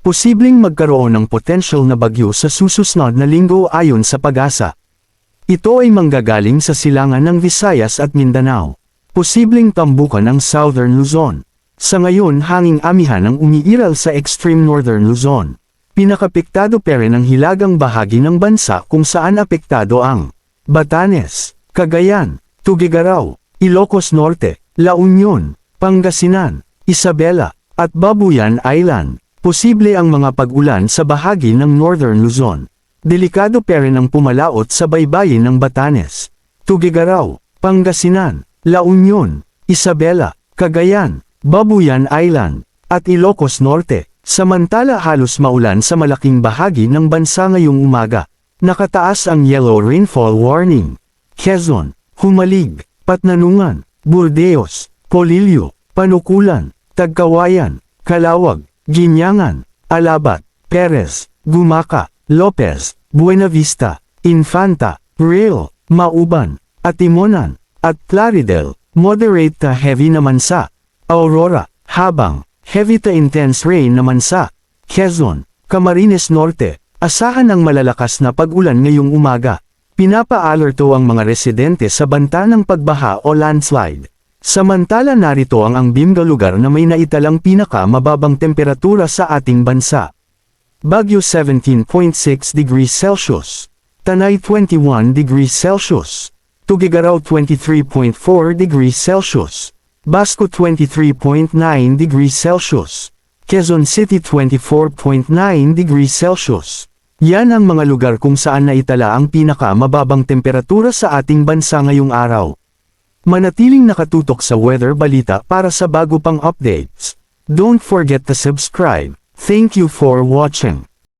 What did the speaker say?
Posibleng magkaroon ng potential na bagyo sa susunod na linggo ayon sa Pag-asa. Ito ay manggagaling sa silangan ng Visayas at Mindanao. Posibleng tambukan ang Southern Luzon. Sa ngayon hanging amihan ang umiiral sa extreme Northern Luzon. Pinakapektado pa rin ang hilagang bahagi ng bansa kung saan apektado ang Batanes, Cagayan, Tuguegarao, Ilocos Norte, La Union, Pangasinan, Isabela, at Babuyan Island. Posible ang mga pag-ulan sa bahagi ng Northern Luzon. Delikado pa rin ang pumalaot sa baybayin ng Batanes, Tuguegarao, Pangasinan, La Union, Isabela, Cagayan, Babuyan Island, at Ilocos Norte. Samantala halos maulan sa malaking bahagi ng bansa ngayong umaga. Nakataas ang yellow rainfall warning. Quezon, Humalig, Patnanungan, Burdeos, Polillo, Panukulan, Tagkawayan, Calawag, Ginyangan, Alabat, Perez, Gumaca, Lopez, Buenavista, Infanta, Real, Mauban, Atimonan, at Plaridel. Moderate to heavy naman sa Aurora, habang heavy to intense rain naman sa Quezon, Camarines Norte. Asahan ang malalakas na pag-ulan ngayong umaga. Pinapa-alerto ang mga residente sa banta ng pagbaha o landslide. Samantala narito ang bimga lugar na may naitalang pinaka-mababang temperatura sa ating bansa. Baguio 17.6 degrees Celsius. Tanay 21 degrees Celsius. Tuguegarao 23.4 degrees Celsius. Basco 23.9 degrees Celsius. Quezon City 24.9 degrees Celsius. Yan ang mga lugar kung saan naitala ang pinaka-mababang temperatura sa ating bansa ngayong araw. Manatiling nakatutok sa Weather Balita para sa bago pang updates. Don't forget to subscribe. Thank you for watching.